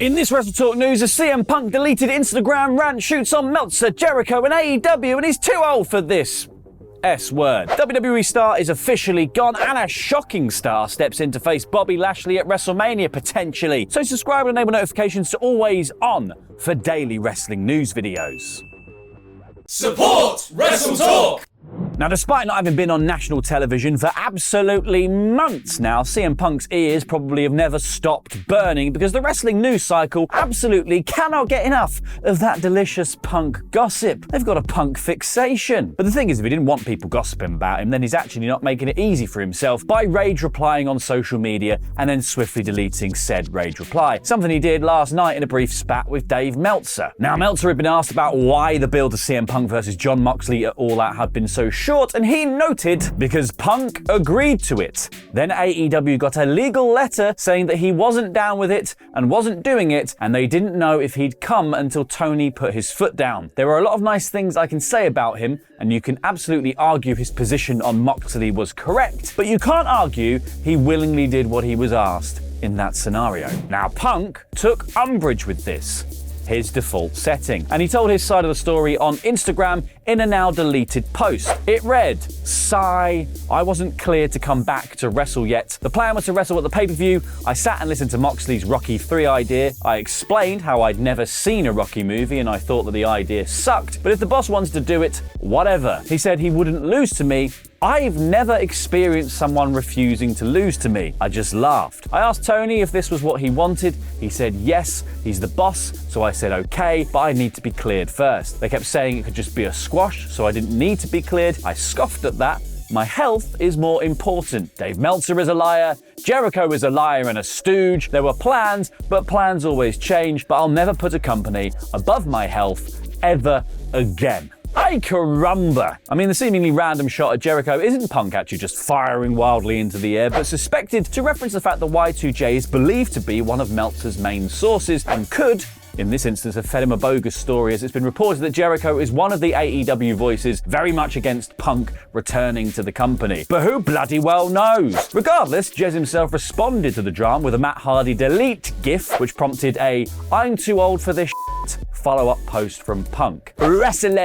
In this WrestleTalk news, a CM Punk deleted Instagram rant shoots on Meltzer, Jericho and AEW, and he's too old for this S-word. WWE star is officially gone, and a shocking star steps in to face Bobby Lashley at WrestleMania, potentially. So subscribe and enable notifications to always on for daily wrestling news videos. Support WrestleTalk! Now, despite not having been on national television for absolutely months now, CM Punk's ears probably have never stopped burning because the wrestling news cycle absolutely cannot get enough of that delicious Punk gossip. They've got a Punk fixation. But the thing is, if he didn't want people gossiping about him, then he's actually not making it easy for himself by rage replying on social media and then swiftly deleting said rage reply. Something he did last night in a brief spat with Dave Meltzer. Now, Meltzer had been asked about why the build to CM Punk versus Jon Moxley at All Out had been so short, and he noted because Punk agreed to it. Then AEW got a legal letter saying that he wasn't down with it and wasn't doing it, and they didn't know if he'd come until Tony put his foot down. There are a lot of nice things I can say about him, and you can absolutely argue his position on Moxley was correct, but you can't argue he willingly did what he was asked in that scenario. Now, Punk took umbrage with this, his default setting, and he told his side of the story on Instagram in a now deleted post. It read, "Sigh, I wasn't cleared to come back to wrestle yet. The plan was to wrestle at the pay-per-view. I sat and listened to Moxley's Rocky 3 idea. I explained how I'd never seen a Rocky movie and I thought that the idea sucked. But if the boss wants to do it, whatever. He said he wouldn't lose to me. I've never experienced someone refusing to lose to me. I just laughed. I asked Tony if this was what he wanted. He said yes, he's the boss, so I said okay, but I need to be cleared first. They kept saying it could just be a squash, so I didn't need to be cleared. I scoffed at that. My health is more important. Dave Meltzer is a liar. Jericho is a liar and a stooge. There were plans, but plans always change, but I'll never put a company above my health ever again." Ay caramba! I mean, the seemingly random shot at Jericho isn't Punk actually just firing wildly into the air, but suspected to reference the fact that Y2J is believed to be one of Meltzer's main sources and could, in this instance, have fed him a bogus story, as it's been reported that Jericho is one of the AEW voices very much against Punk returning to the company. But who bloody well knows? Regardless, Jez himself responded to the drama with a Matt Hardy delete gif, which prompted a "I'm too old for this shit" follow-up post from Punk. Wrestling!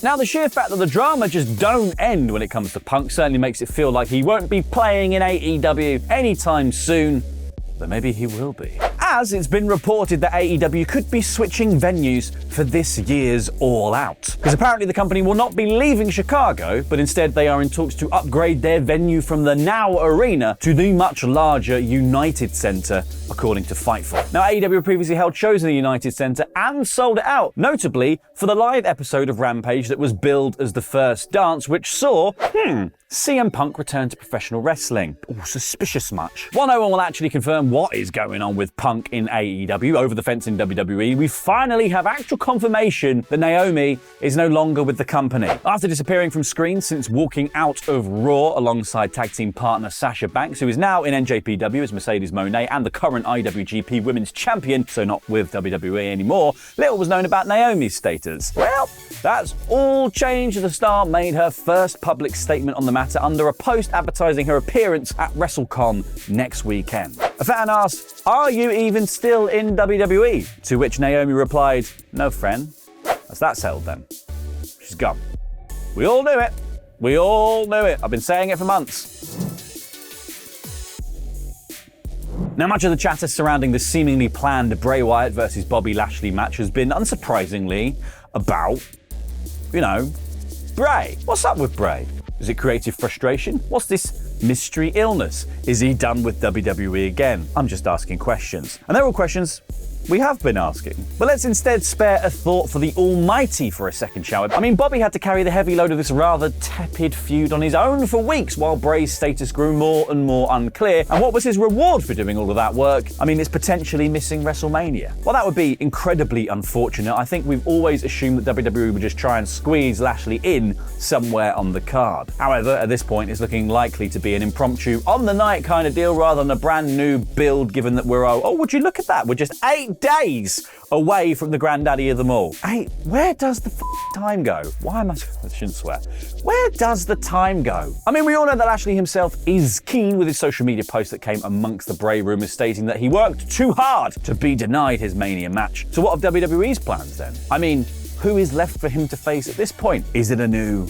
Now, the sheer fact that the drama just don't end when it comes to Punk certainly makes it feel like he won't be playing in AEW anytime soon, but maybe he will be. As it's been reported that AEW could be switching venues for this year's All Out. Because apparently the company will not be leaving Chicago, but instead they are in talks to upgrade their venue from the Now Arena to the much larger United Center, according to Fightful. Now, AEW previously held shows in the United Center and sold it out, notably for the live episode of Rampage that was billed as the first dance, which saw, CM Punk return to professional wrestling. Oh, suspicious much. While no one will actually confirm what is going on with Punk in AEW over the fence in WWE, we finally have actual confirmation that Naomi is no longer with the company. After disappearing from screens since walking out of Raw alongside tag team partner Sasha Banks, who is now in NJPW as Mercedes Moné and the current IWGP Women's Champion, so not with WWE anymore, little was known about Naomi's status. Well, that's all changed as the star made her first public statement on the matter under a post advertising her appearance at WrestleCon next weekend. A fan asked, "Are you even still in WWE?" To which Naomi replied, "No, friend. That's that settled then. She's gone. We all knew it. We all knew it. I've been saying it for months." Now, much of the chatter surrounding the seemingly planned Bray Wyatt versus Bobby Lashley match has been, unsurprisingly, about, Bray. What's up with Bray? Is it creative frustration? What's this mystery illness? Is he done with WWE again? I'm just asking questions. And they're all questions we have been asking. But let's instead spare a thought for the almighty for a second, shall we? I mean, Bobby had to carry the heavy load of this rather tepid feud on his own for weeks while Bray's status grew more and more unclear. And what was his reward for doing all of that work? I mean, it's potentially missing WrestleMania. While that would be incredibly unfortunate, I think we've always assumed that WWE would just try and squeeze Lashley in somewhere on the card. However, at this point, it's looking likely to be be an impromptu, on-the-night kind of deal rather than a brand new build, given that we're, oh, would you look at that? We're just 8 days away from the granddaddy of them all. Hey, where does the time go? Why am I shouldn't swear. Where does the time go? I mean, we all know that Lashley himself is keen with his social media post that came amongst the Bray rumours stating that he worked too hard to be denied his Mania match. So what of WWE's plans then? I mean, who is left for him to face at this point? Is it a new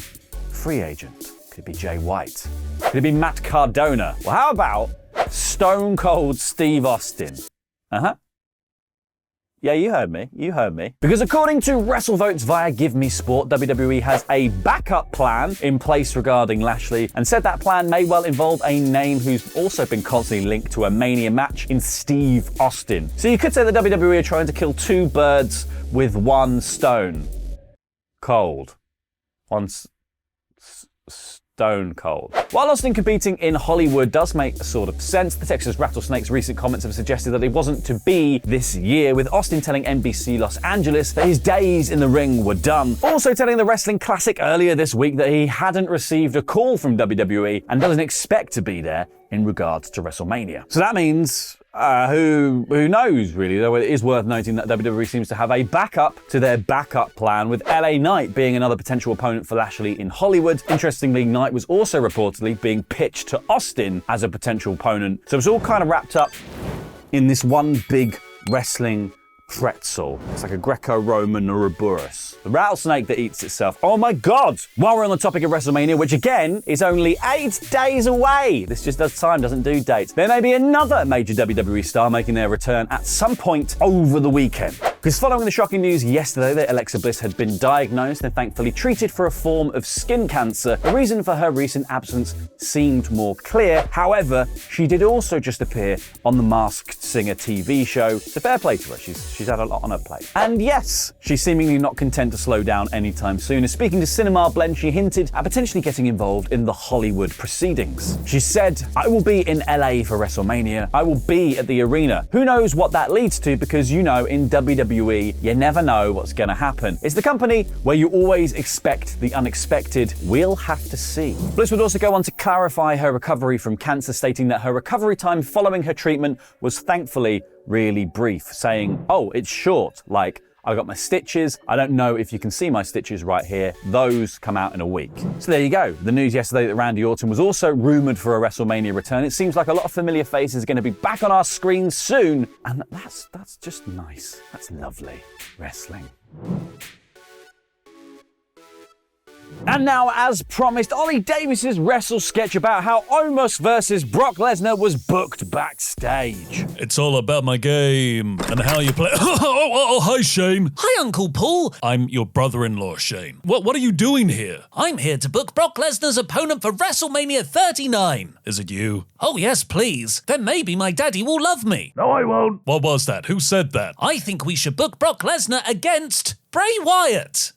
free agent? Could it be Jay White? Could it be Matt Cardona? Well, how about Stone Cold Steve Austin? Uh-huh. Yeah, you heard me. You heard me. Because according to WrestleVotes via Give Me Sport, WWE has a backup plan in place regarding Lashley and said that plan may well involve a name who's also been constantly linked to a Mania match in Steve Austin. So you could say that WWE are trying to kill 2 birds with 1 stone. Cold. Stone cold. While Austin competing in Hollywood does make a sort of sense, the Texas Rattlesnake's recent comments have suggested that it wasn't to be this year, with Austin telling NBC Los Angeles that his days in the ring were done. Also telling the Wrestling Classic earlier this week that he hadn't received a call from WWE and doesn't expect to be there in regards to WrestleMania. So that means who knows, really, though it is worth noting that WWE seems to have a backup to their backup plan, with LA Knight being another potential opponent for Lashley in Hollywood. Interestingly, Knight was also reportedly being pitched to Austin as a potential opponent. So it's all kind of wrapped up in this one big wrestling pretzel. It's like a Greco-Roman Ouroboros. The rattlesnake that eats itself. Oh my God! While we're on the topic of WrestleMania, which again is only 8 days away. This just does time, doesn't do dates. There may be another major WWE star making their return at some point over the weekend. Because following the shocking news yesterday that Alexa Bliss had been diagnosed and thankfully treated for a form of skin cancer, the reason for her recent absence seemed more clear. However, she did also just appear on the Masked Singer TV show. So fair play to her. She's had a lot on her plate. And yes, she's seemingly not content to slow down anytime soon. As speaking to Cinema Blend, she hinted at potentially getting involved in the Hollywood proceedings. She said, "I will be in LA for WrestleMania. I will be at the arena." Who knows what that leads to, because you know, in WWE, you never know what's going to happen. It's the company where you always expect the unexpected. We'll have to see. Bliss would also go on to clarify her recovery from cancer, stating that her recovery time following her treatment was thankfully really brief, saying, "Oh, it's short, like, I got my stitches. I don't know if you can see my stitches right here. Those come out in a week." So there you go. The news yesterday that Randy Orton was also rumoured for a WrestleMania return. It seems like a lot of familiar faces are going to be back on our screens soon. And that's just nice. That's lovely. Wrestling. And now, as promised, Ollie Davis's WrestleSketch about how Omos versus Brock Lesnar was booked backstage. It's all about my game and how you play. Oh, hi, Shane. Hi, Uncle Paul. I'm your brother-in-law, Shane. What are you doing here? I'm here to book Brock Lesnar's opponent for WrestleMania 39. Is it you? Oh, yes, please. Then maybe my daddy will love me. No, I won't. What was that? Who said that? I think we should book Brock Lesnar against Bray Wyatt.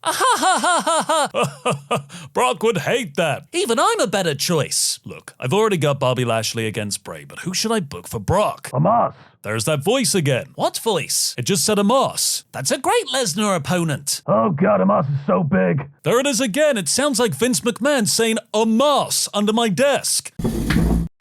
Brock would hate that. Even I'm a better choice. Look, I've already got Bobby Lashley against Bray, but who should I book for Brock? Omos. There's that voice again. What voice? It just said Omos. That's a great Lesnar opponent. Oh God, Omos is so big. There it is again. It sounds like Vince McMahon saying Omos under my desk.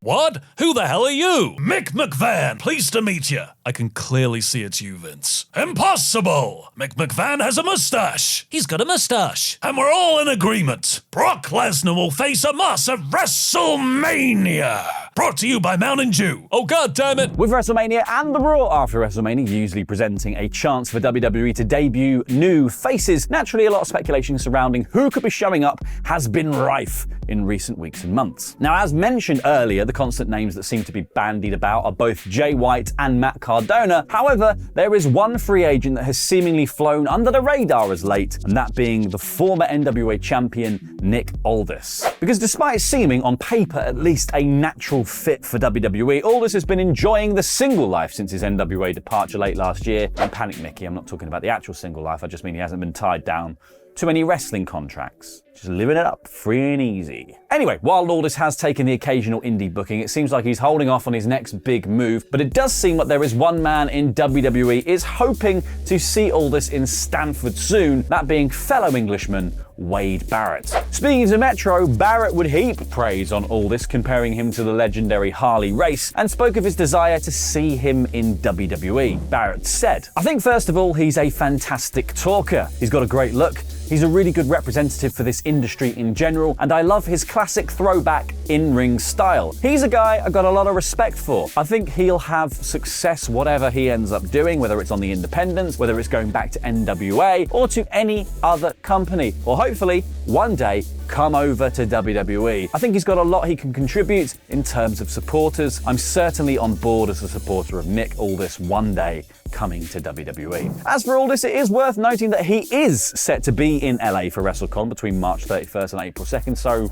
What? Who the hell are you? Mick McVan, pleased to meet you. I can clearly see it's you, Vince. Impossible! Mick McVan has a mustache. He's got a mustache. And we're all in agreement. Brock Lesnar will face Omos at WrestleMania. Brought to you by Mountain Dew. Oh, God damn it. With WrestleMania and the Raw after WrestleMania usually presenting a chance for WWE to debut new faces, naturally a lot of speculation surrounding who could be showing up has been rife in recent weeks and months. Now, as mentioned earlier, the constant names that seem to be bandied about are both Jay White and Matt Cardona. However, there is one free agent that has seemingly flown under the radar as late, and that being the former NWA champion Nick Aldis. Because despite seeming, on paper at least, a natural fit for WWE, Aldis has been enjoying the single life since his NWA departure late last year. And panic Mickey, I'm not talking about the actual single life, I just mean he hasn't been tied down to any wrestling contracts. Just living it up, free and easy. Anyway, while Aldis has taken the occasional indie booking, it seems like he's holding off on his next big move, but it does seem like there is one man in WWE is hoping to see Aldis in Stanford soon, that being fellow Englishman Wade Barrett. Speaking to Metro, Barrett would heap praise on Aldis, comparing him to the legendary Harley Race, and spoke of his desire to see him in WWE. Barrett said, "I think first of all, he's a fantastic talker. He's got a great look. He's a really good representative for this industry in general, and I love his classic throwback in-ring style. He's a guy I've got a lot of respect for. I think he'll have success whatever he ends up doing, whether it's on the independents, whether it's going back to NWA, or to any other company, or hopefully, one day, come over to WWE. I think he's got a lot he can contribute in terms of supporters. I'm certainly on board as a supporter of Nick Aldis one day coming to WWE. As for Aldis, it is worth noting that he is set to be in LA for WrestleCon between March 31st and April 2nd, so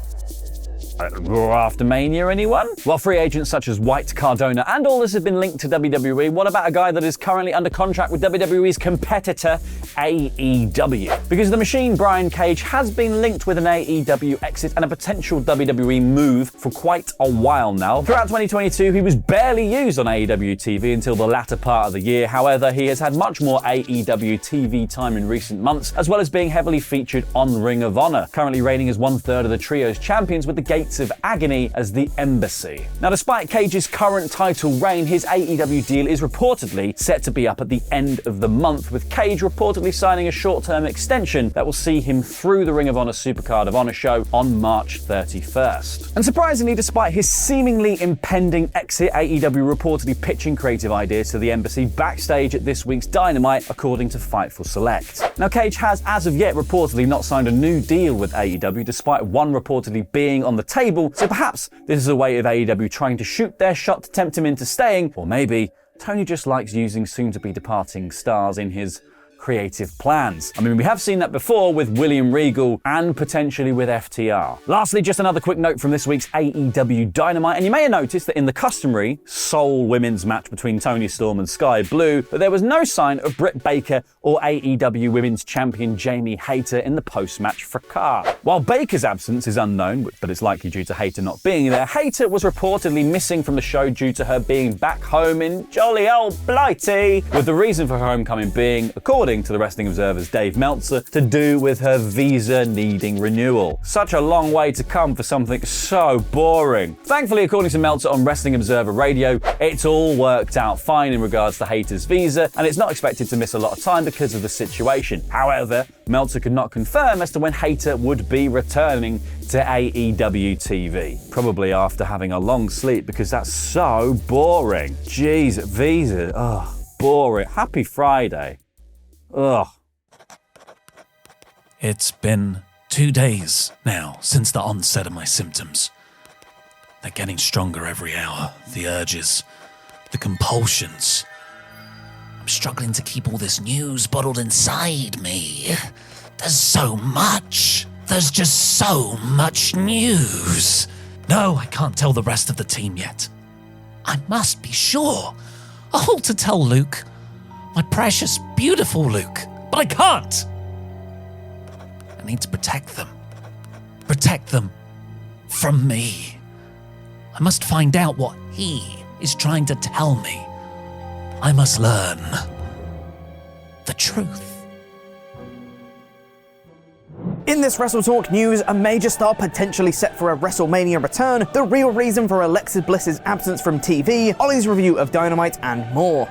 after Mania, anyone? While free agents such as White, Cardona, and Aldis have been linked to WWE, what about a guy that is currently under contract with WWE's competitor, AEW? Because the Machine, Brian Cage, has been linked with an AEW exit and a potential WWE move for quite a while now. Throughout 2022, he was barely used on AEW TV until the latter part of the year. However, he has had much more AEW TV time in recent months, as well as being heavily featured on Ring of Honor, currently reigning as 1/3 of the Trio's champions with the Gates of Agony as the Embassy. Now, despite Cage's current title reign, his AEW deal is reportedly set to be up at the end of the month, with Cage reportedly signing a short-term extension that will see him through the Ring of Honor Supercard of Honor show on March 31st. And surprisingly, despite his seemingly impending exit, AEW reportedly pitching creative ideas to the Embassy backstage at this week's Dynamite, according to Fightful Select. Now, Cage has, as of yet, reportedly not signed a new deal with AEW, despite one reportedly being on the table, so perhaps this is a way of AEW trying to shoot their shot to tempt him into staying, or maybe Tony just likes using soon-to-be departing stars in his creative plans. I mean, we have seen that before with William Regal and potentially with FTR. Lastly, just another quick note from this week's AEW Dynamite, and you may have noticed that in the customary sole women's match between Toni Storm and Sky Blue, that there was no sign of Britt Baker or AEW Women's Champion Jamie Hayter in the post-match fracas. While Baker's absence is unknown, but it's likely due to Hayter not being there, Hayter was reportedly missing from the show due to her being back home in jolly old Blighty, with the reason for her homecoming being, according to the Wrestling Observer's Dave Meltzer, to do with her visa needing renewal. Such a long way to come for something so boring. Thankfully, according to Meltzer on Wrestling Observer Radio, it's all worked out fine in regards to Hayter's visa, and it's not expected to miss a lot of time because of the situation. However, Meltzer could not confirm as to when Hayter would be returning to AEW TV. Probably after having a long sleep, because that's so boring. Jeez, visa, boring. Happy Friday. Ugh. It's been 2 days now since the onset of my symptoms. They're getting stronger every hour. The urges, the compulsions. I'm struggling to keep all this news bottled inside me. There's so much. There's just so much news. No, I can't tell the rest of the team yet. I must be sure. I ought to tell Luke. My precious, beautiful Luke. But I can't! I need to protect them. Protect them from me. I must find out what he is trying to tell me. I must learn the truth. In this WrestleTalk news, a major star potentially set for a WrestleMania return, the real reason for Alexa Bliss's absence from TV, Ollie's review of Dynamite, and more.